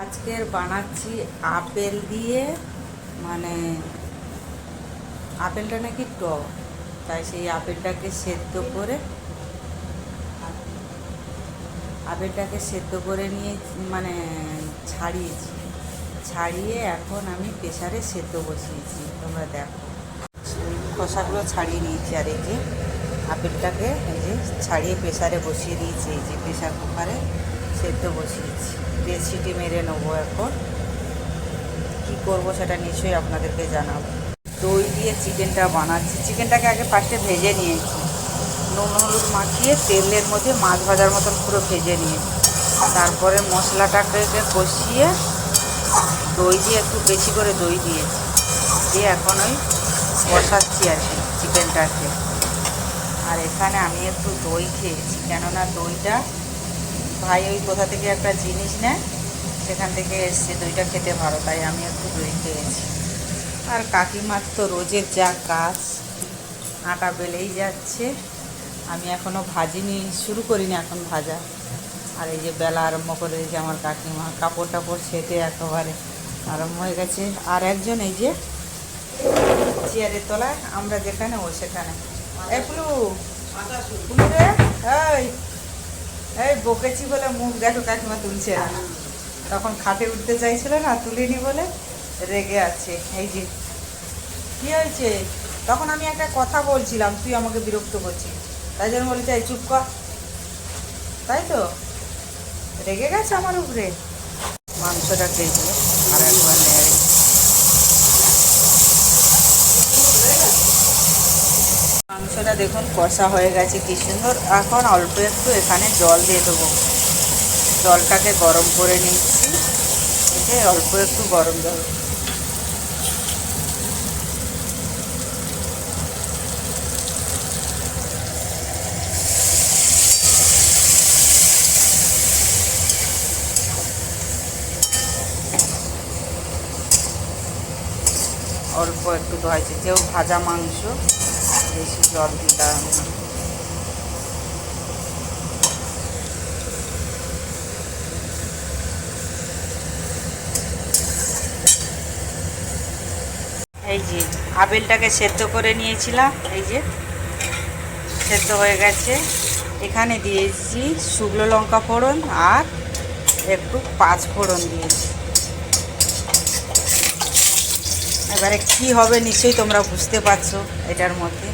আজকের বানাচ্ছি আপেল দিয়ে, মানে আপেলটা নাকি টক, তাই সেই আপেলটাকে সেদ্ধ করে নিয়ে মানে ছাড়িয়েছি। ছাড়িয়ে এখন আমি প্রেসারে সেদ্ধ বসিয়েছি, তোমরা দেখো। খোসাগুলো ছাড়িয়ে নিয়েছি, আর এই যে আপেলটাকে এই যে ছাড়িয়ে প্রেসারে বসিয়ে দিয়েছি, এই যে প্রেসার কুকারে সেদ্ধ বসিয়েছি। দিয়ে সিটি মেরে নেবো। এখন কি করব সেটা নিশ্চয়ই আপনাদেরকে জানাবো। দই দিয়ে চিকেনটা বানাচ্ছি। চিকেনটাকে আগে ফার্স্টে ভেজে নিয়েছি, নুন হলুদ মাখিয়ে তেলের মধ্যে মাছ ভাজার মতন পুরো ভেজে নিয়েছি। তারপরে মশলাটাকে কষিয়ে দই দিয়ে একটু বেশি করে দই দিয়েছি, দিয়ে এখন ওই কষাচ্ছি আর কি চিকেনটাকে। আর এখানে আমি একটু দই খেয়েছি, কেননা দইটা ভাই ওই কোথা থেকে একটা জিনিস নেয়, সেখান থেকে এসছে, দইটা খেতে ভালো, তাই আমি একটু দই খেয়েছি। আর কাকিমার তো রোজের যা কাজ, আটা বেলেই যাচ্ছে। আমি এখনও ভাজিনি, শুরু করিনি এখন ভাজা। আর এই যে বেলা আরম্ভ করে দিয়েছে আমার কাকিমা, কাপড় টাপড় ছেটে একেবারে আরম্ভ হয়ে গেছে। আর একজন এই যে চেয়ারের তলায়, আমরা যেখানে ও সেখানে। এই পুলু, পুলু রে, এই এই বকেছি বলে মুখ দেখো কাকিমা তুলছে না। তখন খাটে উঠতে চাইছিল না, তুলিনি বলে রেগে আছে। এই যে কী হয়েছে, তখন আমি একটা কথা বলছিলাম, তুই আমাকে বিরক্ত করছিস, তাই জন্য বলেছে এই চুপ কর। তাই তো রেগে গেছে আমার উপরে। মাংসটা খেয়েছিল আর একবার নেড়ে। মাংসটা দেখুন কষা হয়ে গেছে কি সুন্দর। এখন অল্প একটু এখানে জল দিয়ে দেবো। জলটাকে গরম করে নিচ্ছি, অল্প একটু গরম জল। অল্প একটু ধোয়াইছে, যেও ভাজা মাংস, বেশি জল দিলাম না। এই যে আপেলটাকে সেদ্ধ করে নিয়েছিলাম, এই যে সেদ্ধ হয়ে গেছে। এখানে দিয়েছি শুকনো লঙ্কা ফোড়ন আর একটু পাঁচ ফোড়ন দিয়েছি। এবারে কি হবে নিশ্চয়ই তোমরা বুঝতে পারছো এটার মধ্যে।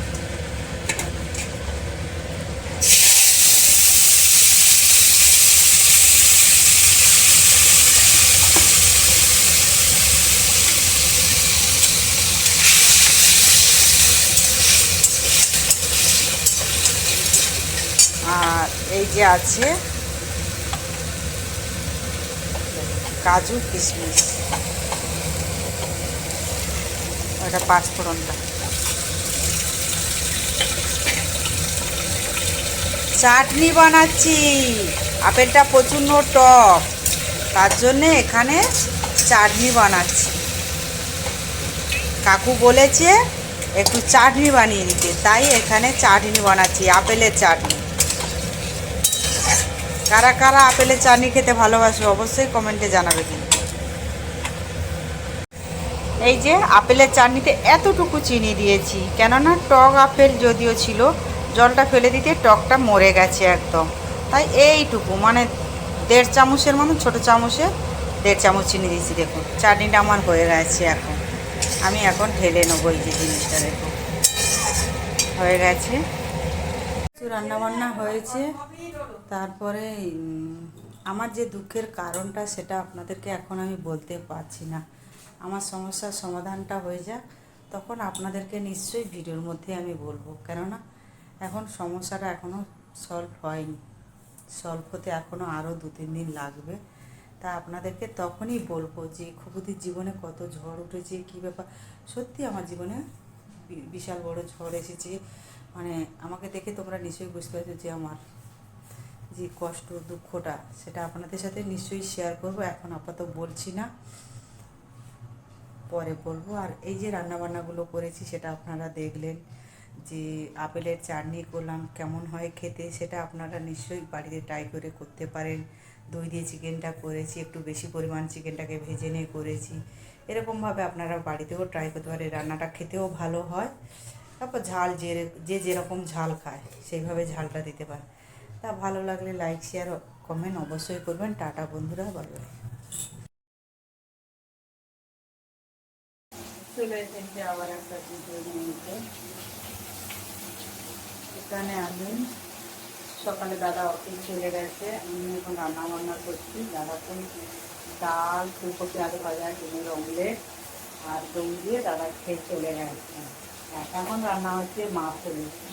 আর এই যে আছে কাজু কিশমিশ, ওটা পাঁচফোড়নটা। চাটনি বানাচ্ছি, আপেলটা প্রচণ্ড টক, তার জন্যে এখানে চাটনি বানাচ্ছি। কাকু বলেছে একটু চাটনি বানিয়ে দিতে, তাই এখানে চাটনি বানাচ্ছি, আপেলের চাটনি। কারা কারা আপেলের চাটনি খেতে ভালোবাসো অবশ্যই কমেন্টে জানাবে। কিন্তু এই যে আপেলের চাটনিতে এতটুকু চিনি দিয়েছি, কেননা টক আপেল যদিও ছিল, জলটা ফেলে দিতে টকটা মরে গেছে একদম, তাই এইটুকু মানে 1.5 চামচের মতো, ছোটো চামচে 1.5 চামচ চিনি দিয়েছি। দেখুন চাটনিটা আমার হয়ে গেছে। এখন আমি ঢেলে নেবো। এই যে জিনিসটা দেখুন হয়ে গেছে, কিছু রান্নাবান্না হয়েছে। তারপরে আমার যে দুঃখের কারণটা সেটা আপনাদেরকে এখন আমি বলতে পারছি না। আমার সমস্যার সমাধানটা হয়ে যাক, তখন আপনাদেরকে নিশ্চয়ই ভিডিওর মধ্যে আমি বলবো। কেননা এখন সমস্যাটা এখনও সলভ হয়নি, সলভ হতে এখনও আরও 2-3 দিন লাগবে। তা আপনাদেরকে তখনই বলবো যে খুকুদির জীবনে কত ঝড় উঠেছে, কী ব্যাপার। সত্যি আমার জীবনে বিশাল বড় ঝড় এসেছে। মানে আমাকে দেখে তোমরা নিশ্চয়ই বুঝতে পারছো যে আমার যে কষ্ট দুঃখটা, সেটা আপনাদের সাথে নিশ্চয়ই শেয়ার করব। এখন আপাতত বলছি না, পরে বলবো। আর এই যে রান্নাবান্নাগুলো করেছি সেটা আপনারা দেখলেন, যে আপেলের চাটনি করলাম, কেমন হয় খেতে সেটা আপনারা নিশ্চয়ই বাড়িতে ট্রাই করে করতে পারেন। দই দিয়ে চিকেনটা করেছি, একটু বেশি পরিমাণ চিকেনটাকে ভেজে নিয়ে করেছি। এরকমভাবে আপনারা বাড়িতেও ট্রাই করতে পারেন, রান্নাটা খেতেও ভালো হয়। তারপর ঝাল যে যেরকম ঝাল খায় সেইভাবে ঝালটা দিতে পারে। তা ভালো লাগলে লাইক শেয়ার কমেন্ট অবশ্যই করবেন। টাটা বন্ধুরা, ভালো চলে এসেছে আবার একটা ভিডিও নিতে। এখানে আমি সকালে দাদা অফিস চলে গেছে, আমি এখন রান্না বান্না করছি। দাদা তো ডাল, ফুলকপি আলু ভাজা, ডিমের অমলেট আর দই দিয়ে দাদা খেয়ে চলে গেছে। এখন রান্না হচ্ছে মাছ এনেছে।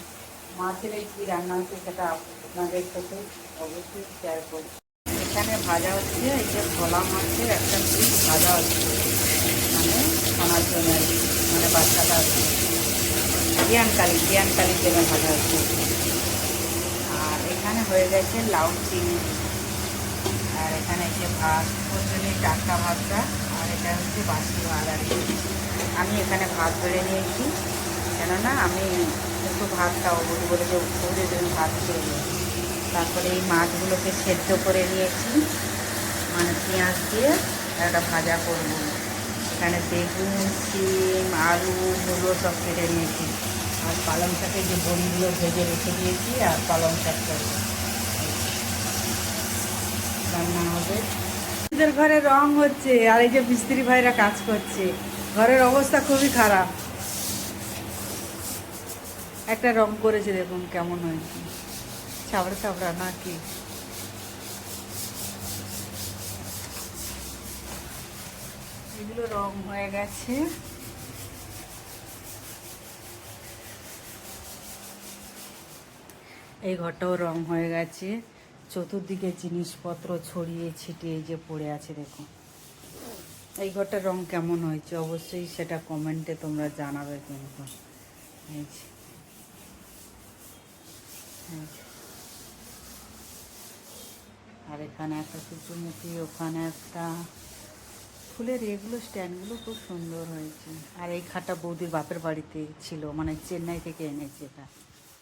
মাছের কী রান্না হচ্ছে সেটা আপনাদের সাথে অবশ্যই শেয়ার করছি। এখানে ভাজা হচ্ছে, এই যে ভোলা মাছের একটা পিস ভাজা হচ্ছে, মানে খানার জন্য, মানে বাচ্চাটা জ্ঞানকালির জন্য ভাজা হচ্ছে। আর এখানে হয়ে গেছে লাউ চিংড়ি, আর এখানে যে ভাত জন্য টাটকা ভাতটা, আর এটা হচ্ছে বাসি ভাত। আর আমি এখানে ভাত বেড়ে নিয়েছি, কেননা আমি একটু ভাত খাবো বলে যে উঠে আমি ভাত খেয়ে নিই। তারপরে এই মাছগুলোকে সেদ্ধ করে নিয়েছি, মানে পেঁয়াজ দিয়ে একটা ভাজা করব। এখানে বেগুন, শিম, আলু, মূলো সব কেটে নিয়েছি। আর পালং শাকের যে বড়িগুলো ভেজে রেখে দিয়েছি, আর পালং শাক করবো, রান্না হবে। আমাদের ঘরে রং হচ্ছে, আর এই যে মিস্ত্রি ভাইরা কাজ করছে। ঘরের অবস্থা খুবই খারাপ। একটা রং করেছে, দেখুন কেমন হয়েছে, ছাবড়া ছাবড়া নাকি। এগুলো রং হয়ে গেছে। এই ঘরটাও রং হয়ে গেছে। চতুর্দিকে জিনিসপত্র ছড়িয়ে ছিটিয়ে যে পড়ে আছে, দেখুন। এই ঘরটার রং কেমন হয়েছে অবশ্যই সেটা কমেন্টে তোমরা জানাবে কিন্তু। আর এখানে একটা সূর্যমুখী, ওখানে একটা ফুলের এগুলো স্ট্যান্ডগুলো খুব সুন্দর হয়েছে। আর এই খাটটা বৌদির বাপের বাড়িতে ছিল, মানে চেন্নাই থেকে এনেছে। এটা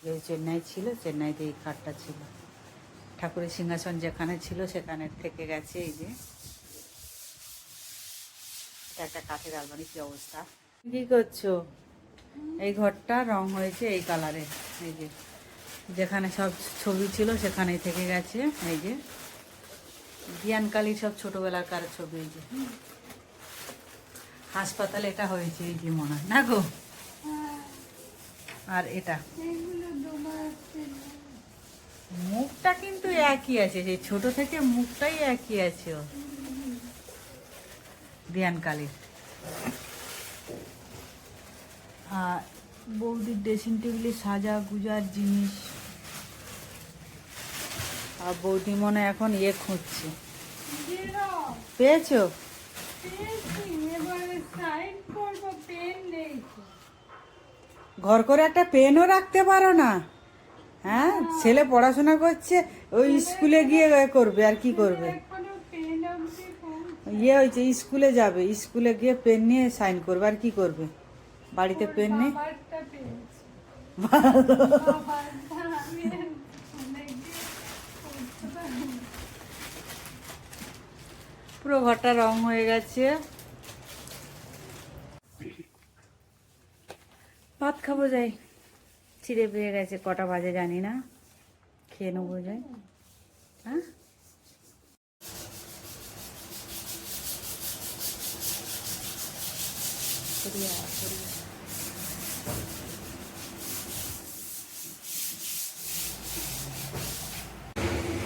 যে চেন্নাই ছিল, চেন্নাইতে এই খাটটা ছিল। ঠাকুরের সিংহাসন যেখানে ছিল সেখানে থেকে গেছে। এই যে এটা একটা কাঠের আলমারি, কি অবস্থা। কি করছো? এই ঘরটা রং হয়েছে এই কালারে। এই যে যেখানে সব ছবি ছিল সেখানেই থেকে গেছে। এই যে জ্ঞানকালীর সব ছোটবেলাকার ছবি। এই যে হাসপাতালে এটা হয়েছে, এই যে মনে হয় না গো। আর এটা মুখটা কিন্তু একই আছে, সেই ছোট থেকে মুখটাই একই আছে ও জ্ঞানকালীর। আর বৌদির ড্রেসিং টেবিলে সাজা গুজার জিনিস। আর বৌদি মনে এখন খুঁজছে। পেয়েছো? ঘর করে একটা পেনও রাখতে পারো না? হ্যাঁ, ছেলে পড়াশোনা করছে, ওই স্কুলে গিয়ে করবে, আর কি করবে। হয়েছে স্কুলে যাবে, স্কুলে গিয়ে পেন নিয়ে সাইন করবে, আর কি করবে। বাড়িতে পেন নেই। পুরো ঘরটা রং হয়ে গেছে। ভাত খাবো, যাই। ছিঁড়ে পেয়ে গেছে, কটা বাজে জানি না, খেয়ে নেবো, যাই। হ্যাঁ,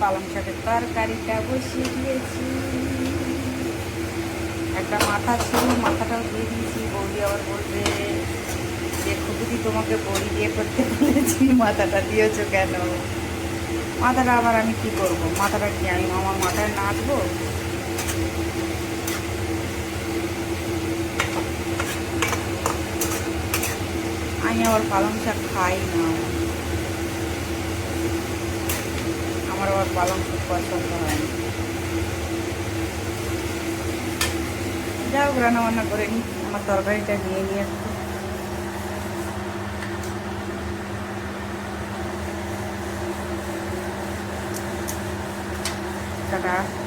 পালং শাকের তরকারিটা বসিয়ে দিয়েছি। একটা মাথা ছিল, মাথাটাও দিয়ে দিয়েছি। বৌদি আবার বলবে যে খুবই তোমাকে বড়ি দিয়ে করতে বলেছি, মাথাটা দিয়েছো কেন? মাথাটা আবার আমি কি করব? মাথাটা কি আমি আমার মাথায় নাচবো? আমি আবার পালং শাক খাই না, আমার আবার পালং শাক পছন্দ হয় না। যাও, রান্না বান্না করে নিই, আমার তরকারিটা নিয়ে টাটা।